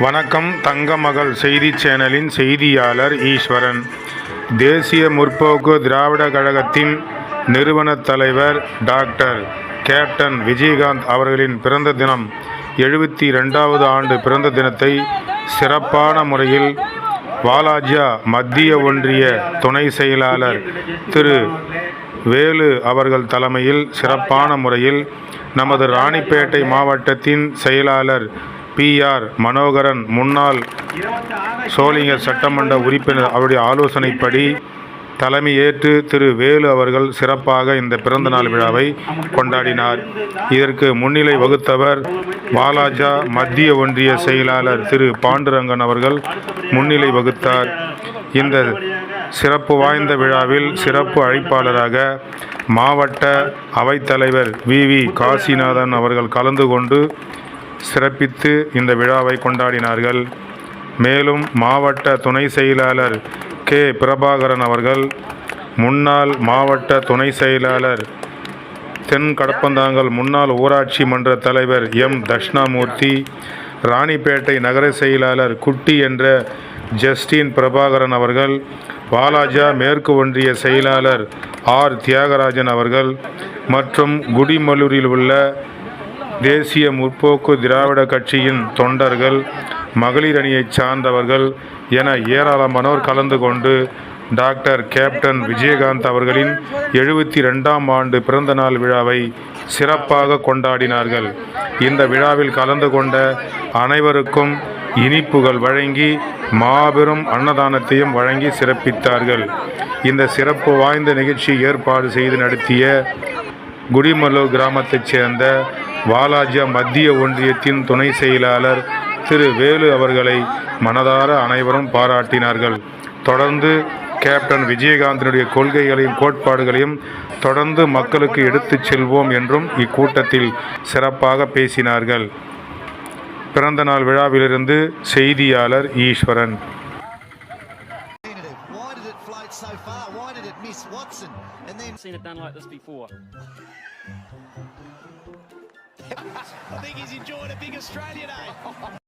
வணக்கம். தங்கமகள் செய்தி சேனலின் செய்தியாளர் ஈஸ்வரன். தேசிய முற்போக்கு திராவிட கழகத்தின் நிறுவனத் தலைவர் டாக்டர் கேப்டன் விஜயகாந்த் அவர்களின் பிறந்த தினம் 72வது ஆண்டு பிறந்த தினத்தை சிறப்பான முறையில் வாலாஜா மத்திய ஒன்றிய துணை செயலாளர் திரு வேலு அவர்கள் தலைமையில் சிறப்பான முறையில் நமது ராணிப்பேட்டை மாவட்டத்தின் செயலாளர் PR மனோகரன், முன்னாள் சோளிங்கர் சட்டமன்ற உறுப்பினர் அவருடைய ஆலோசனைப்படி தலைமையேற்று திரு வேலு அவர்கள் சிறப்பாக இந்த பிறந்தநாள் விழாவை கொண்டாடினார். இதற்கு முன்னிலை வகுத்தவர் வாலாஜா மத்திய ஒன்றிய செயலாளர் திரு பாண்டுரங்கன் அவர்கள் முன்னிலை வகுத்தார். இந்த சிறப்பு வாய்ந்த விழாவில் சிறப்பு அழைப்பாளராக மாவட்ட அவைத்தலைவர் VV காசிநாதன் அவர்கள் கலந்து கொண்டு சிறப்பித்து இந்த விழாவை கொண்டாடினார்கள். மேலும் மாவட்ட துணை செயலாளர் K பிரபாகரன் அவர்கள், முன்னாள் மாவட்ட துணை செயலாளர் தென் கடப்பந்தாங்கல் முன்னாள் ஊராட்சி மன்ற தலைவர் M தட்சிணாமூர்த்தி, ராணிப்பேட்டை நகர செயலாளர் குட்டி என்ற ஜஸ்டின் பிரபாகரன் அவர்கள், வாலாஜா மேற்கு ஒன்றிய செயலாளர் R தியாகராஜன் அவர்கள் மற்றும் குடிமல்லூரில் உள்ள தேசிய முற்போக்கு திராவிட கட்சியின் தொண்டர்கள், மகளிர் அணியைச் சார்ந்தவர்கள் என ஏராளமானோர் கலந்து கொண்டு டாக்டர் கேப்டன் விஜயகாந்த் அவர்களின் 72ஆம் ஆண்டு பிறந்தநாள் விழாவை சிறப்பாக கொண்டாடினார்கள். இந்த விழாவில் கலந்து கொண்ட அனைவருக்கும் இனிப்புகள் வழங்கி மாபெரும் அன்னதானத்தையும் வழங்கி சிறப்பித்தார்கள். இந்த சிறப்பு வாய்ந்த நிகழ்ச்சி ஏற்பாடு செய்து நடத்திய குடிமல்லூர் கிராமத்தைச் சேர்ந்த வாலாஜா மத்திய ஒன்றியத்தின் துணை செயலாளர் திரு வேலு அவர்களை மனதார அனைவரும் பாராட்டினார்கள். தொடர்ந்து கேப்டன் விஜயகாந்தினுடைய கொள்கைகளையும் கோட்பாடுகளையும் தொடர்ந்து மக்களுக்கு எடுத்துச் செல்வோம் என்றும் இக்கூட்டத்தில் சிறப்பாக பேசினார்கள். பிறந்தநாள் விழாவிலிருந்து செய்தியாளர் ஈஸ்வரன். So far, why did it miss Watson? And then seen it done like this before. I think he's enjoying a big Australia day.